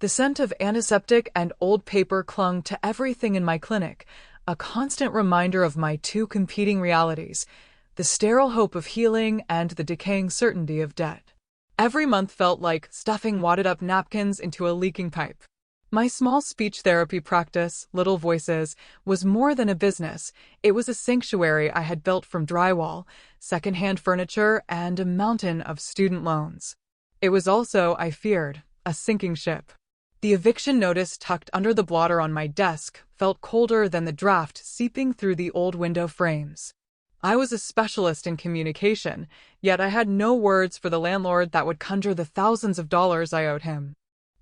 The scent of antiseptic and old paper clung to everything in my clinic, a constant reminder of my two competing realities, the sterile hope of healing and the decaying certainty of debt. Every month felt like stuffing wadded-up napkins into a leaking pipe. My small speech therapy practice, Little Voices, was more than a business. It was a sanctuary I had built from drywall, secondhand furniture, and a mountain of student loans. It was also, I feared, a sinking ship. The eviction notice tucked under the blotter on my desk felt colder than the draft seeping through the old window frames. I was a specialist in communication, yet I had no words for the landlord that would conjure the thousands of dollars I owed him.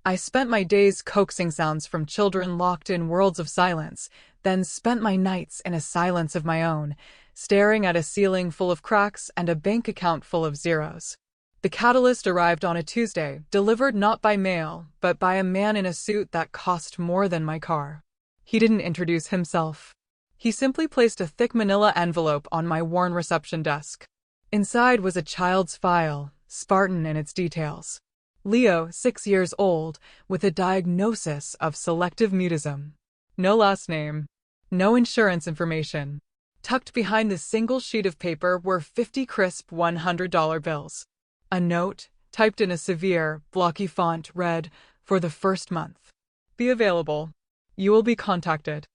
I spent my days coaxing sounds from children locked in worlds of silence, then spent my nights in a silence of my own, staring at a ceiling full of cracks and a bank account full of zeros. The catalyst arrived on a Tuesday, delivered not by mail, but by a man in a suit that cost more than my car. He didn't introduce himself. He simply placed a thick manila envelope on my worn reception desk. Inside was a child's file, Spartan in its details. Leo, 6 years old, with a diagnosis of selective mutism. No last name. No insurance information. Tucked behind the single sheet of paper were 50 crisp $100 bills. A note, typed in a severe, blocky font, read, "For the first month. Be available. You will be contacted.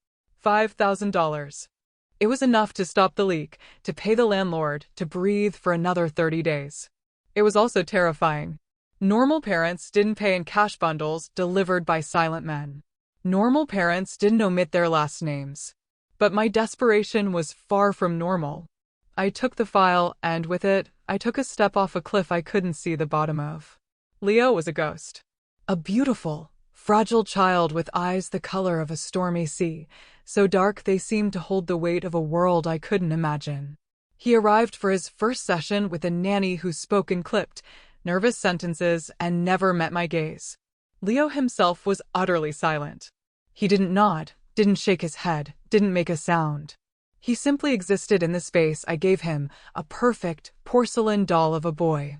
$5,000. It was enough to stop the leak, to pay the landlord, to breathe for another 30 days. It was also terrifying. Normal parents didn't pay in cash bundles delivered by silent men. Normal parents didn't omit their last names. But my desperation was far from normal. I took the file, and with it, I took a step off a cliff I couldn't see the bottom of. Leo was a ghost. A beautiful, fragile child with eyes the color of a stormy sea, so dark they seemed to hold the weight of a world I couldn't imagine. He arrived for his first session with a nanny who spoke in clipped, nervous sentences and never met my gaze. Leo himself was utterly silent. He didn't nod, didn't shake his head, didn't make a sound. He simply existed in the space I gave him, a perfect porcelain doll of a boy.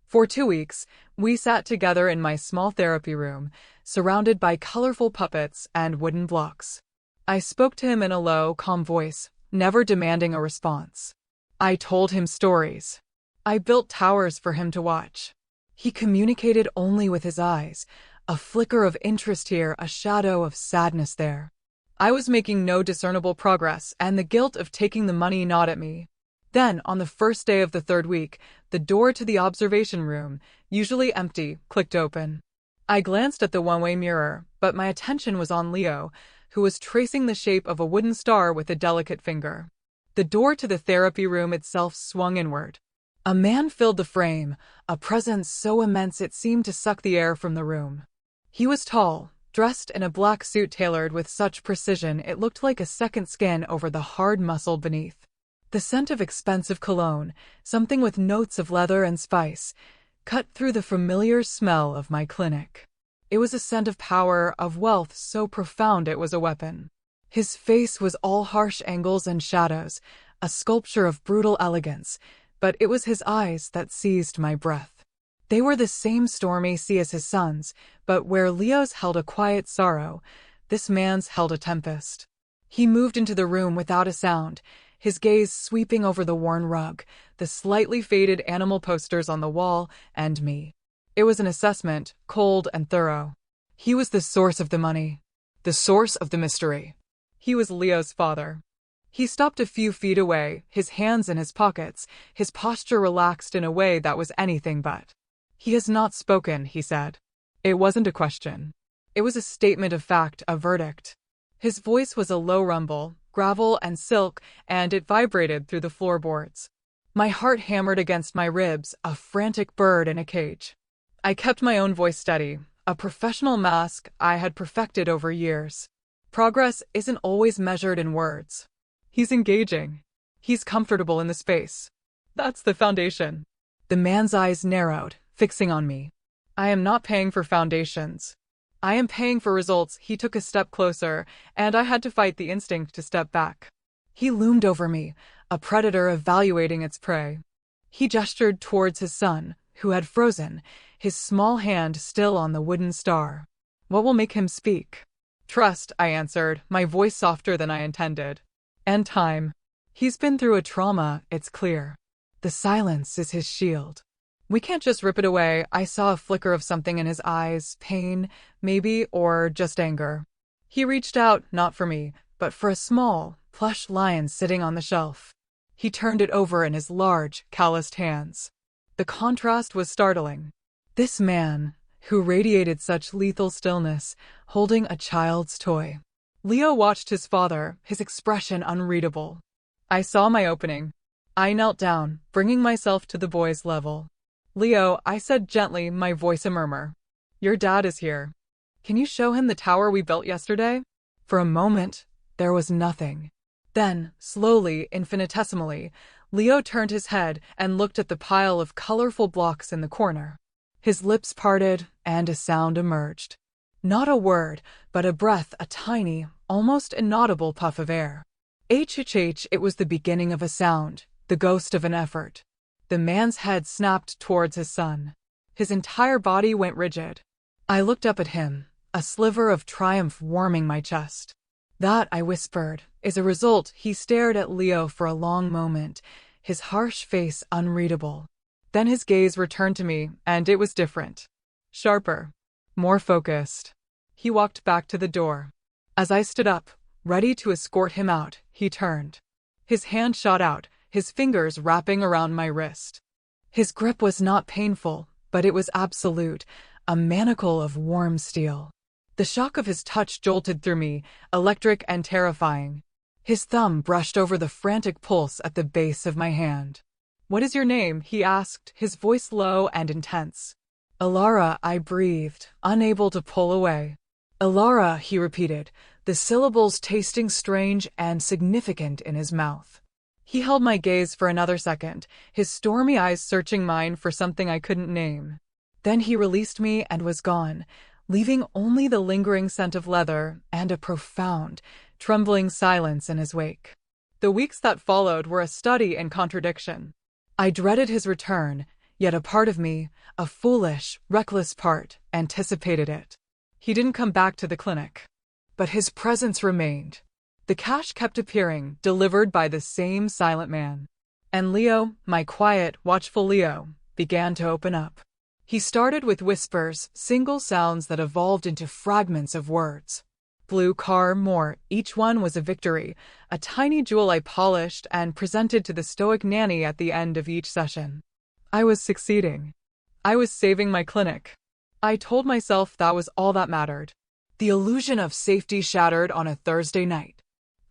For 2 weeks, we sat together in my small therapy room, surrounded by colorful puppets and wooden blocks. I spoke to him in a low, calm voice, never demanding a response. I told him stories. I built towers for him to watch. He communicated only with his eyes, a flicker of interest here, a shadow of sadness there. I was making no discernible progress, and the guilt of taking the money gnawed at me. Then, on the first day of the 3rd week, the door to the observation room, usually empty, clicked open. I glanced at the one-way mirror, but my attention was on Leo, who was tracing the shape of a wooden star with a delicate finger. The door to the therapy room itself swung inward. A man filled the frame, a presence so immense it seemed to suck the air from the room. He was tall, dressed in a black suit tailored with such precision it looked like a second skin over the hard muscle beneath. The scent of expensive cologne, something with notes of leather and spice, cut through the familiar smell of my clinic. It was a scent of power, of wealth so profound it was a weapon. His face was all harsh angles and shadows, a sculpture of brutal elegance, but it was his eyes that seized my breath. They were the same stormy sea as his son's, but where Leo's held a quiet sorrow, this man's held a tempest. He moved into the room without a sound, his gaze sweeping over the worn rug, the slightly faded animal posters on the wall, and me. It was an assessment, cold and thorough. He was the source of the money, the source of the mystery. He was Leo's father. He stopped a few feet away, his hands in his pockets, his posture relaxed in a way that was anything but. "He has not spoken," he said. It wasn't a question. It was a statement of fact, a verdict. His voice was a low rumble, gravel and silk, and it vibrated through the floorboards. My heart hammered against my ribs, a frantic bird in a cage. I kept my own voice steady, a professional mask I had perfected over years. Progress isn't always measured in words. He's engaging. He's comfortable in the space. That's the foundation. The man's eyes narrowed, fixing on me. I am not paying for foundations. I am paying for results. He took a step closer, and I had to fight the instinct to step back. He loomed over me, a predator evaluating its prey. He gestured towards his son, who had frozen, his small hand still on the wooden star. What will make him speak? Trust, I answered, my voice softer than I intended. And time. He's been through a trauma, it's clear. The silence is his shield. We can't just rip it away. I saw a flicker of something in his eyes, pain, maybe, or just anger. He reached out, not for me, but for a small, plush lion sitting on the shelf. He turned it over in his large, calloused hands. The contrast was startling. This man, who radiated such lethal stillness, holding a child's toy. Leo watched his father, his expression unreadable. I saw my opening. I knelt down, bringing myself to the boy's level. Leo, I said gently, my voice a murmur. Your dad is here. Can you show him the tower we built yesterday? For a moment, there was nothing. Then, slowly, infinitesimally, Leo turned his head and looked at the pile of colorful blocks in the corner. His lips parted, and a sound emerged. Not a word, but a breath, a tiny, almost inaudible puff of air. H-h-h, it was the beginning of a sound, the ghost of an effort. The man's head snapped towards his son. His entire body went rigid. I looked up at him, a sliver of triumph warming my chest. That, I whispered, is a result. He stared at Leo for a long moment, his harsh face unreadable. Then his gaze returned to me, and it was different. Sharper. More focused. He walked back to the door. As I stood up, ready to escort him out, he turned. His hand shot out, his fingers wrapping around my wrist. His grip was not painful, but it was absolute, a manacle of warm steel. The shock of his touch jolted through me, electric and terrifying. His thumb brushed over the frantic pulse at the base of my hand. What is your name? He asked, his voice low and intense. Alara, I breathed, unable to pull away. Alara, he repeated, the syllables tasting strange and significant in his mouth. He held my gaze for another second, his stormy eyes searching mine for something I couldn't name. Then he released me and was gone, leaving only the lingering scent of leather and a profound, trembling silence in his wake. The weeks that followed were a study in contradiction. I dreaded his return, yet a part of me, a foolish, reckless part, anticipated it. He didn't come back to the clinic. But his presence remained. The cash kept appearing, delivered by the same silent man. And Leo, my quiet, watchful Leo, began to open up. He started with whispers, single sounds that evolved into fragments of words. Blue car, more, each one was a victory, a tiny jewel I polished and presented to the stoic nanny at the end of each session. I was succeeding. I was saving my clinic. I told myself that was all that mattered. The illusion of safety shattered on a Thursday night.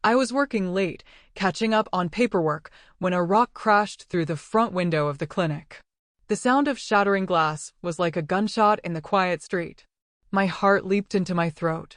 I was working late, catching up on paperwork, when a rock crashed through the front window of the clinic. The sound of shattering glass was like a gunshot in the quiet street. My heart leaped into my throat.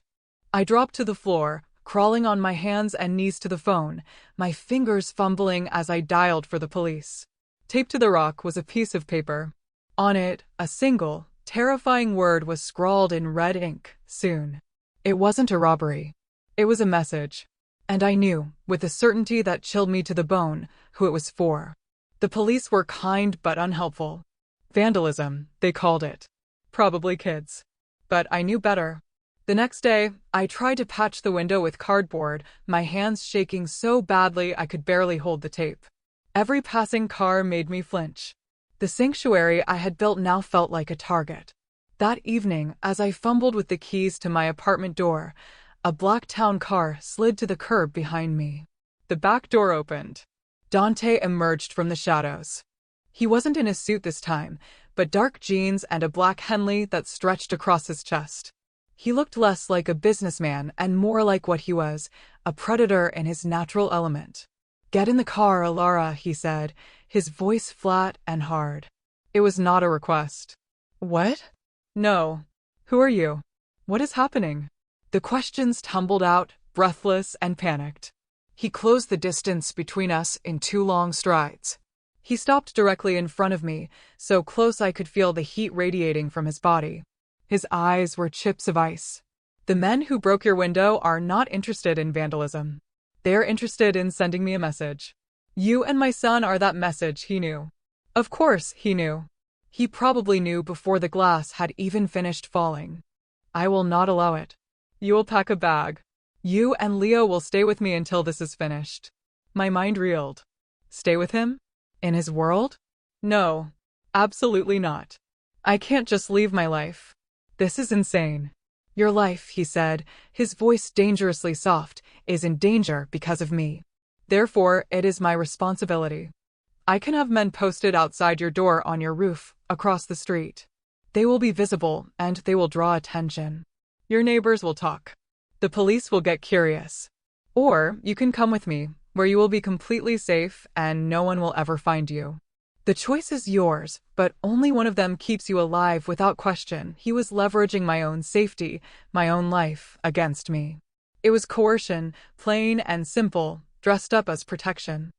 I dropped to the floor, crawling on my hands and knees to the phone, my fingers fumbling as I dialed for the police. Taped to the rock was a piece of paper. On it, a single, terrifying word was scrawled in red ink, soon. It wasn't a robbery. It was a message. And I knew, with a certainty that chilled me to the bone, who it was for. The police were kind but unhelpful. Vandalism, they called it. Probably kids. But I knew better. The next day, I tried to patch the window with cardboard, my hands shaking so badly I could barely hold the tape. Every passing car made me flinch. The sanctuary I had built now felt like a target. That evening, as I fumbled with the keys to my apartment door, a black town car slid to the curb behind me. The back door opened. Dante emerged from the shadows. He wasn't in a suit this time, but dark jeans and a black Henley that stretched across his chest. He looked less like a businessman and more like what he was, a predator in his natural element. Get in the car, Alara, he said, his voice flat and hard. It was not a request. What? No. Who are you? What is happening? The questions tumbled out, breathless and panicked. He closed the distance between us in 2 long strides. He stopped directly in front of me, so close I could feel the heat radiating from his body. His eyes were chips of ice. The men who broke your window are not interested in vandalism. They're interested in sending me a message. You and my son are that message, he knew. Of course, he knew. He probably knew before the glass had even finished falling. I will not allow it. You will pack a bag. You and Leo will stay with me until this is finished. My mind reeled. Stay with him? In his world? No, absolutely not. I can't just leave my life. This is insane. Your life, he said, his voice dangerously soft, is in danger because of me. Therefore, it is my responsibility. I can have men posted outside your door on your roof, across the street. They will be visible, and they will draw attention. Your neighbors will talk. The police will get curious. Or you can come with me, where you will be completely safe and no one will ever find you. The choice is yours, but only one of them keeps you alive without question. He was leveraging my own safety, my own life, against me. It was coercion, plain and simple, dressed up as protection.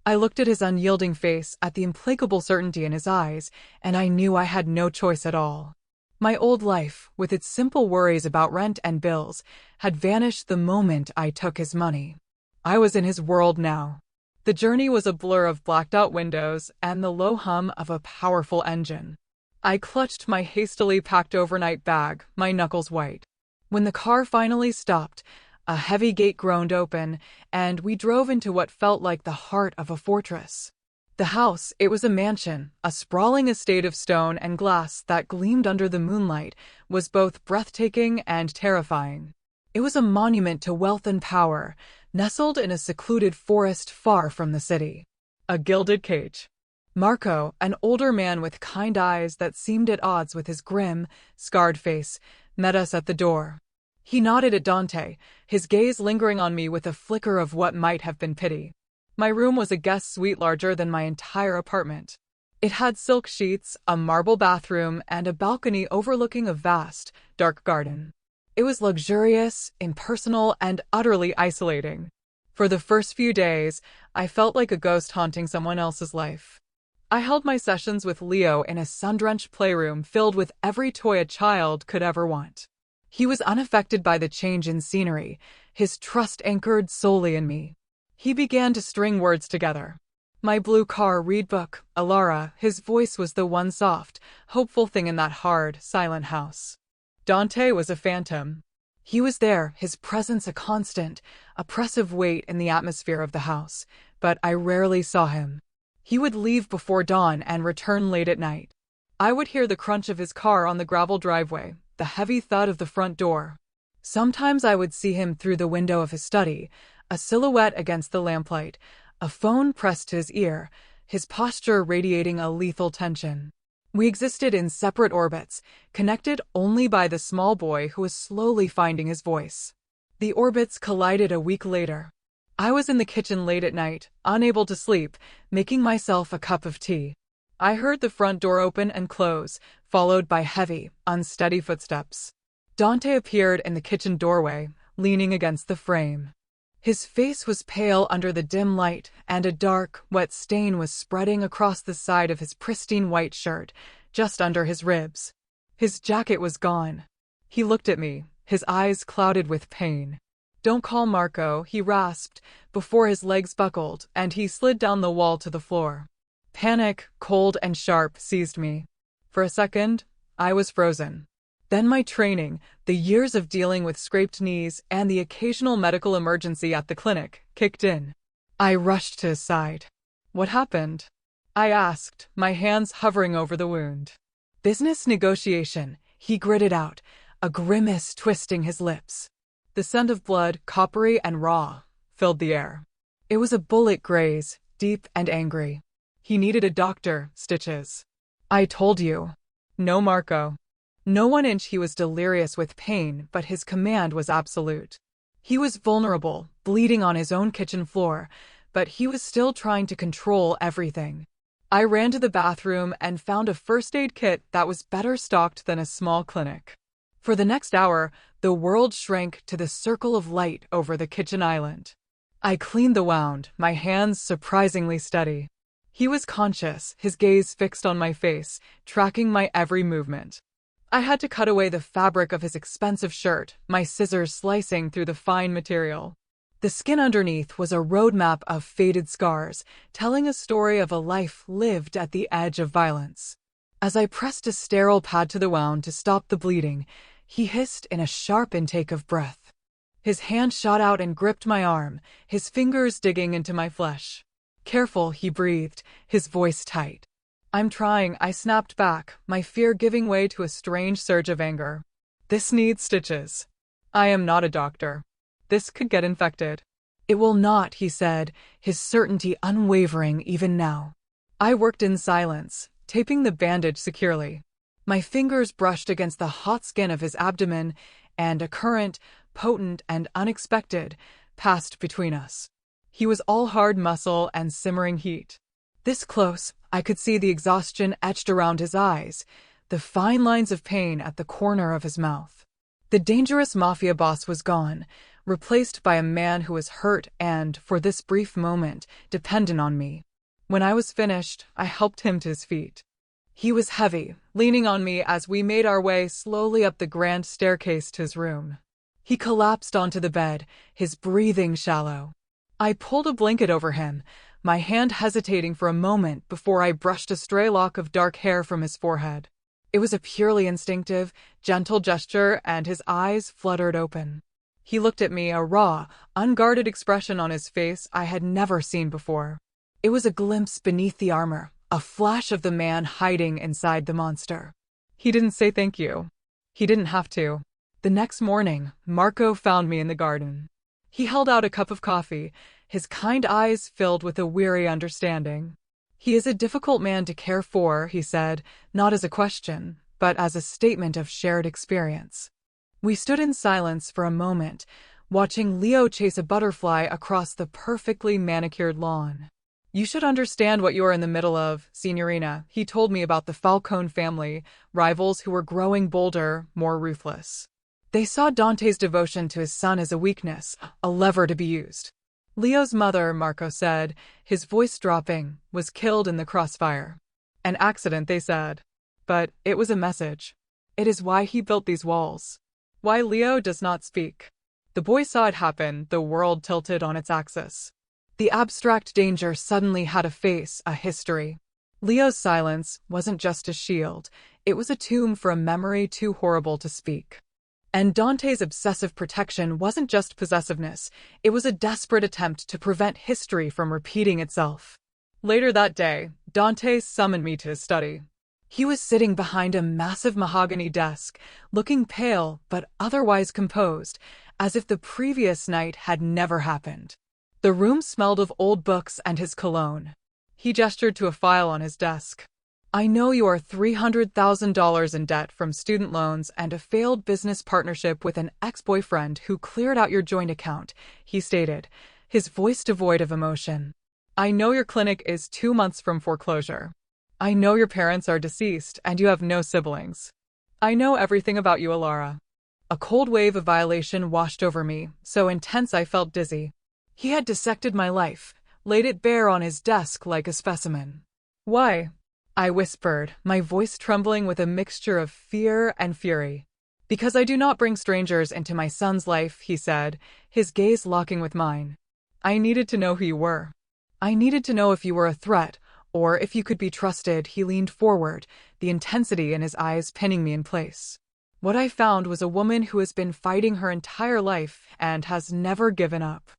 I looked at his unyielding face, at the implacable certainty in his eyes, and I knew I had no choice at all. My old life, with its simple worries about rent and bills, had vanished the moment I took his money. I was in his world now. The journey was a blur of blacked-out windows and the low hum of a powerful engine. I clutched my hastily packed overnight bag, my knuckles white. When the car finally stopped, a heavy gate groaned open, and we drove into what felt like the heart of a fortress. The house, it was a mansion, a sprawling estate of stone and glass that gleamed under the moonlight, was both breathtaking and terrifying. It was a monument to wealth and power, nestled in a secluded forest far from the city. A gilded cage. Marco, an older man with kind eyes that seemed at odds with his grim, scarred face, met us at the door. He nodded at Dante, his gaze lingering on me with a flicker of what might have been pity. My room was a guest suite larger than my entire apartment. It had silk sheets, a marble bathroom, and a balcony overlooking a vast, dark garden. It was luxurious, impersonal, and utterly isolating. For the first few days, I felt like a ghost haunting someone else's life. I held my sessions with Leo in a sun-drenched playroom filled with every toy a child could ever want. He was unaffected by the change in scenery, his trust anchored solely in me. He began to string words together. My blue car read book, Alara, his voice was the one soft, hopeful thing in that hard, silent house. Dante was a phantom. He was there, his presence a constant, oppressive weight in the atmosphere of the house, but I rarely saw him. He would leave before dawn and return late at night. I would hear the crunch of his car on the gravel driveway, the heavy thud of the front door. Sometimes I would see him through the window of his study, a silhouette against the lamplight, a phone pressed to his ear, his posture radiating a lethal tension. We existed in separate orbits, connected only by the small boy who was slowly finding his voice. The orbits collided a week later. I was in the kitchen late at night, unable to sleep, making myself a cup of tea. I heard the front door open and close, followed by heavy, unsteady footsteps. Dante appeared in the kitchen doorway, leaning against the frame. His face was pale under the dim light, and a dark, wet stain was spreading across the side of his pristine white shirt, just under his ribs. His jacket was gone. He looked at me, his eyes clouded with pain. "Don't call Marco," he rasped, before his legs buckled, and he slid down the wall to the floor. Panic, cold and sharp, seized me. For a second, I was frozen. Then my training, the years of dealing with scraped knees and the occasional medical emergency at the clinic, kicked in. I rushed to his side. "What happened?" I asked, my hands hovering over the wound. "Business negotiation," he gritted out, a grimace twisting his lips. The scent of blood, coppery and raw, filled the air. It was a bullet graze, deep and angry. He needed a doctor, stitches. "I told you." "No, Marco." No 1 inch. He was delirious with pain, but his command was absolute. He was vulnerable, bleeding on his own kitchen floor, but he was still trying to control everything. I ran to the bathroom and found a first aid kit that was better stocked than a small clinic. For the next hour, the world shrank to the circle of light over the kitchen island. I cleaned the wound, my hands surprisingly steady. He was conscious, his gaze fixed on my face, tracking my every movement. I had to cut away the fabric of his expensive shirt, my scissors slicing through the fine material. The skin underneath was a roadmap of faded scars, telling a story of a life lived at the edge of violence. As I pressed a sterile pad to the wound to stop the bleeding, he hissed in a sharp intake of breath. His hand shot out and gripped my arm, his fingers digging into my flesh. "Careful," he breathed, his voice tight. "I'm trying," I snapped back, my fear giving way to a strange surge of anger. "This needs stitches. I am not a doctor. This could get infected." "It will not," he said, his certainty unwavering even now. I worked in silence, taping the bandage securely. My fingers brushed against the hot skin of his abdomen, and a current, potent and unexpected, passed between us. He was all hard muscle and simmering heat. This close, I could see the exhaustion etched around his eyes, the fine lines of pain at the corner of his mouth. The dangerous Mafia boss was gone, replaced by a man who was hurt and, for this brief moment, dependent on me. When I was finished, I helped him to his feet. He was heavy, leaning on me as we made our way slowly up the grand staircase to his room. He collapsed onto the bed, his breathing shallow. I pulled a blanket over him, my hand hesitating for a moment before I brushed a stray lock of dark hair from his forehead. It was a purely instinctive, gentle gesture, and his eyes fluttered open. He looked at me, a raw, unguarded expression on his face I had never seen before. It was a glimpse beneath the armor, a flash of the man hiding inside the monster. He didn't say thank you. He didn't have to. The next morning, Marco found me in the garden. He held out a cup of coffee, his kind eyes filled with a weary understanding. "He is a difficult man to care for," he said, not as a question, but as a statement of shared experience. We stood in silence for a moment, watching Leo chase a butterfly across the perfectly manicured lawn. "You should understand what you are in the middle of, Signorina," he told me about the Falcone family, rivals who were growing bolder, more ruthless. They saw Dante's devotion to his son as a weakness, a lever to be used. "Leo's mother," Marco said, his voice dropping, "was killed in the crossfire. An accident, they said. But it was a message. It is why he built these walls. Why Leo does not speak." The boy saw it happen, the world tilted on its axis. The abstract danger suddenly had a face, a history. Leo's silence wasn't just a shield, it was a tomb for a memory too horrible to speak. And Dante's obsessive protection wasn't just possessiveness, it was a desperate attempt to prevent history from repeating itself. Later that day, Dante summoned me to his study. He was sitting behind a massive mahogany desk, looking pale but otherwise composed, as if the previous night had never happened. The room smelled of old books and his cologne. He gestured to a file on his desk. "I know you are $300,000 in debt from student loans and a failed business partnership with an ex-boyfriend who cleared out your joint account," he stated, his voice devoid of emotion. "I know your clinic is 2 months from foreclosure. I know your parents are deceased and you have no siblings. I know everything about you, Alara." A cold wave of violation washed over me, so intense I felt dizzy. He had dissected my life, laid it bare on his desk like a specimen. "Why?" I whispered, my voice trembling with a mixture of fear and fury. "Because I do not bring strangers into my son's life," he said, his gaze locking with mine. "I needed to know who you were. I needed to know if you were a threat, or if you could be trusted." He leaned forward, the intensity in his eyes pinning me in place. "What I found was a woman who has been fighting her entire life and has never given up.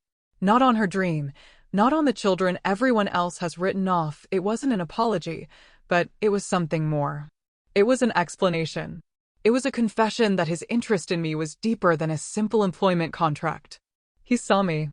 Not on her dream, not on the children everyone else has written off." It wasn't an apology, but it was something more. It was an explanation. It was a confession that his interest in me was deeper than a simple employment contract. He saw me.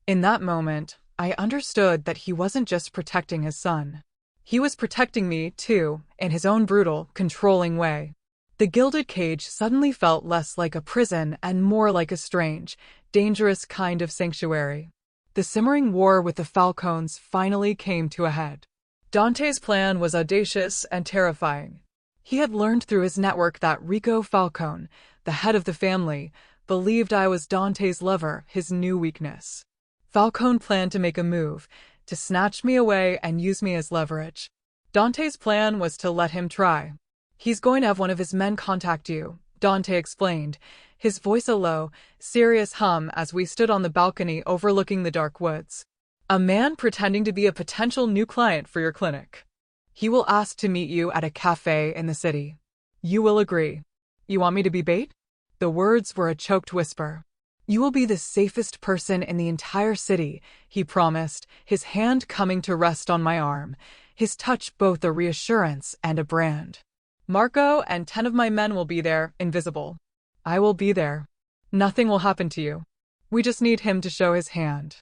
In that moment, I understood that he wasn't just protecting his son. He was protecting me, too, in his own brutal, controlling way. The gilded cage suddenly felt less like a prison and more like a strange, dangerous kind of sanctuary. The simmering war with the Falcones finally came to a head. Dante's plan was audacious and terrifying. He had learned through his network that Rico Falcone, the head of the family, believed I was Dante's lover, his new weakness. Falcone planned to make a move, to snatch me away and use me as leverage. Dante's plan was to let him try. "He's going to have one of his men contact you," Dante explained, his voice a low, serious hum as we stood on the balcony overlooking the dark woods. "A man pretending to be a potential new client for your clinic. He will ask to meet you at a cafe in the city. You will agree. You want me to be bait?" The words were a choked whisper. "You will be the safest person in the entire city," he promised, his hand coming to rest on my arm, his touch both a reassurance and a brand. "Marco and 10 of my men will be there, invisible. I will be there. Nothing will happen to you. We just need him to show his hand.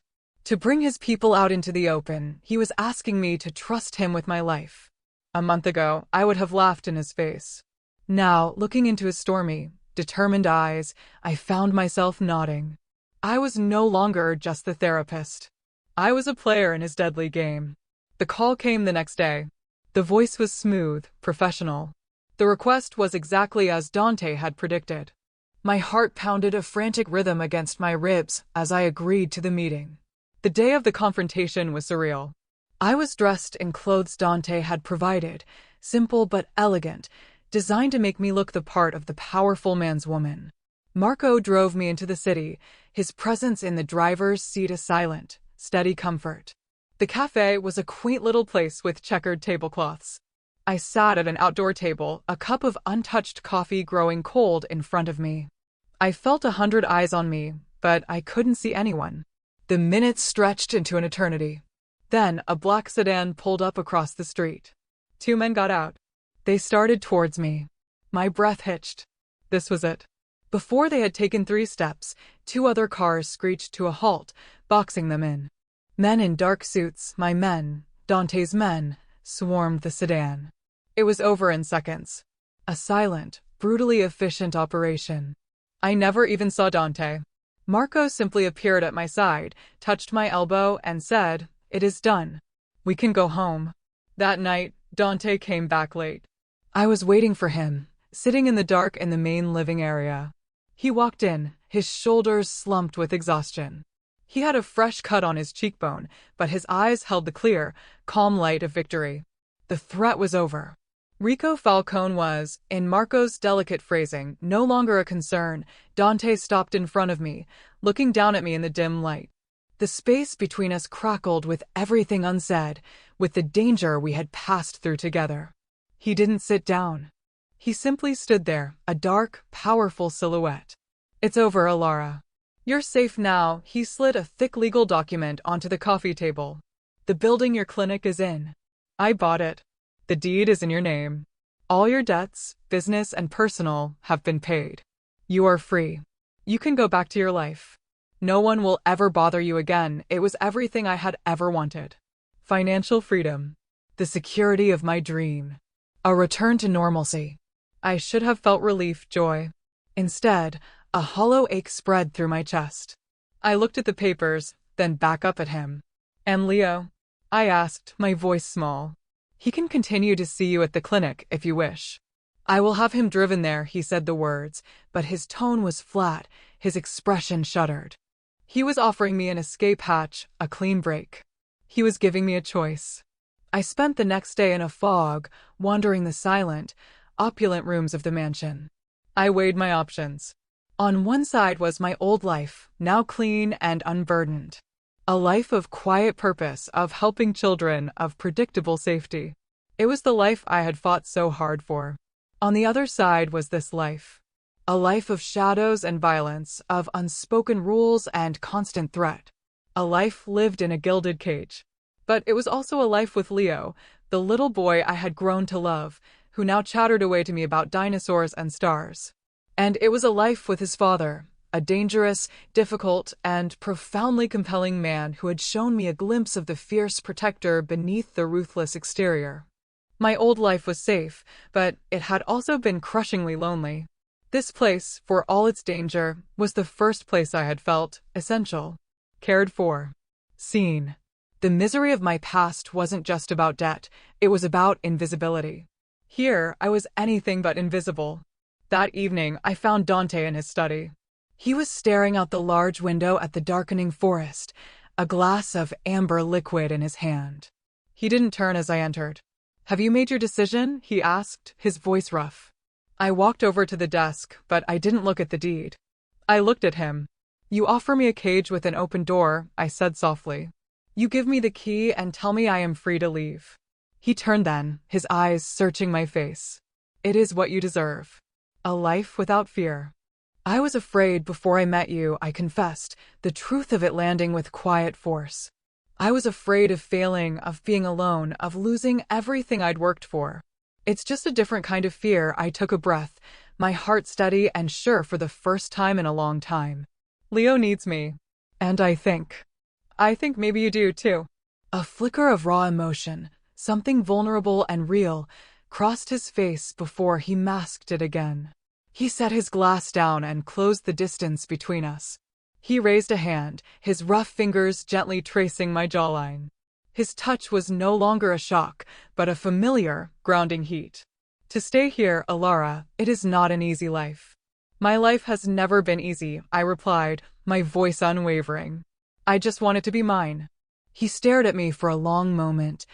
To bring his people out into the open, he was asking me to trust him with my life." A month ago, I would have laughed in his face. Now, looking into his stormy, determined eyes, I found myself nodding. I was no longer just the therapist. I was a player in his deadly game. The call came the next day. The voice was smooth, professional. The request was exactly as Dante had predicted. My heart pounded a frantic rhythm against my ribs as I agreed to the meeting. The day of the confrontation was surreal. I was dressed in clothes Dante had provided, simple but elegant, designed to make me look the part of the powerful man's woman. Marco drove me into the city, his presence in the driver's seat a silent, steady comfort. The cafe was a quaint little place with checkered tablecloths. I sat at an outdoor table, a cup of untouched coffee growing cold in front of me. I felt 100 eyes on me, but I couldn't see anyone. The minutes stretched into an eternity. Then a black sedan pulled up across the street. 2 men got out. They started towards me. My breath hitched. This was it. Before they had taken 3 steps, 2 other cars screeched to a halt, boxing them in. Men in dark suits, my men, Dante's men, swarmed the sedan. It was over in seconds. A silent, brutally efficient operation. I never even saw Dante. Marco simply appeared at my side, touched my elbow, and said, "It is done. We can go home." That night, Dante came back late. I was waiting for him, sitting in the dark in the main living area. He walked in, his shoulders slumped with exhaustion. He had a fresh cut on his cheekbone, but his eyes held the clear, calm light of victory. The threat was over. Rico Falcone was, in Marco's delicate phrasing, no longer a concern. Dante stopped in front of me, looking down at me in the dim light. The space between us crackled with everything unsaid, with the danger we had passed through together. He didn't sit down. He simply stood there, a dark, powerful silhouette. "It's over, Alara. You're safe now." He slid a thick legal document onto the coffee table. "The building your clinic is in. I bought it. The deed is in your name. All your debts, business and personal, have been paid. You are free. You can go back to your life. No one will ever bother you again." It was everything I had ever wanted. Financial freedom. The security of my dream. A return to normalcy. I should have felt relief, joy. Instead, a hollow ache spread through my chest. I looked at the papers, then back up at him. "And Leo?" I asked, my voice small. "He can continue to see you at the clinic if you wish." "I will have him driven there," he said the words, but his tone was flat, his expression shuddered. He was offering me an escape hatch, a clean break. He was giving me a choice. I spent the next day in a fog, wandering the silent, opulent rooms of the mansion. I weighed my options. On one side was my old life, now clean and unburdened. A life of quiet purpose, of helping children, of predictable safety. It was the life I had fought so hard for. On the other side was this life. A life of shadows and violence, of unspoken rules and constant threat. A life lived in a gilded cage. But it was also a life with Leo, the little boy I had grown to love, who now chattered away to me about dinosaurs and stars. And it was a life with his father, a dangerous, difficult, and profoundly compelling man who had shown me a glimpse of the fierce protector beneath the ruthless exterior. My old life was safe, but it had also been crushingly lonely. This place, for all its danger, was the first place I had felt essential, cared for, seen. The misery of my past wasn't just about debt, it was about invisibility. Here, I was anything but invisible. That evening, I found Dante in his study. He was staring out the large window at the darkening forest, a glass of amber liquid in his hand. He didn't turn as I entered. "Have you made your decision?" he asked, his voice rough. I walked over to the desk, but I didn't look at the deed. I looked at him. "You offer me a cage with an open door," I said softly. "You give me the key and tell me I am free to leave." He turned then, his eyes searching my face. "It is what you deserve. A life without fear." I was afraid before I met you, I confessed, the truth of it landing with quiet force. I was afraid of failing, of being alone, of losing everything I'd worked for. It's just a different kind of fear. I took a breath, my heart steady and sure for the first time in a long time. Leo needs me. And I think maybe you do too. A flicker of raw emotion, something vulnerable and real, crossed his face before he masked it again. He set his glass down and closed the distance between us. He raised a hand, his rough fingers gently tracing my jawline. His touch was no longer a shock, but a familiar, grounding heat. To stay here, Alara, it is not an easy life. My life has never been easy, I replied, my voice unwavering. I just want it to be mine. He stared at me for a long moment,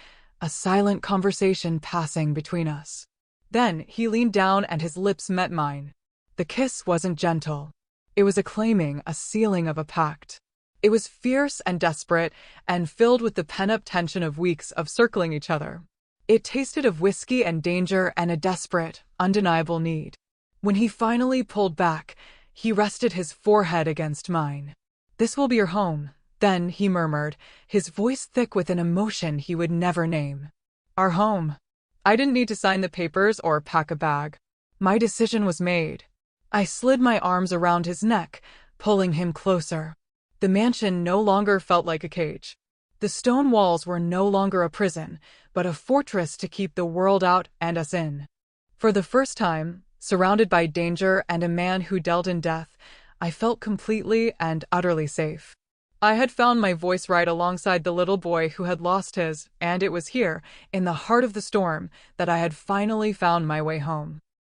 a silent conversation passing between us. Then he leaned down and his lips met mine. The kiss wasn't gentle. It was a claiming, a sealing of a pact. It was fierce and desperate, and filled with the pent-up tension of weeks of circling each other. It tasted of whiskey and danger and a desperate, undeniable need. When he finally pulled back, he rested his forehead against mine. "This will be your home," then he murmured, his voice thick with an emotion he would never name. Our home. I didn't need to sign the papers or pack a bag. My decision was made. I slid my arms around his neck, pulling him closer. The mansion no longer felt like a cage. The stone walls were no longer a prison, but a fortress to keep the world out and us in. For the first time, surrounded by danger and a man who dealt in death, I felt completely and utterly safe. I had found my voice right alongside the little boy who had lost his, and it was here, in the heart of the storm, that I had finally found my way home.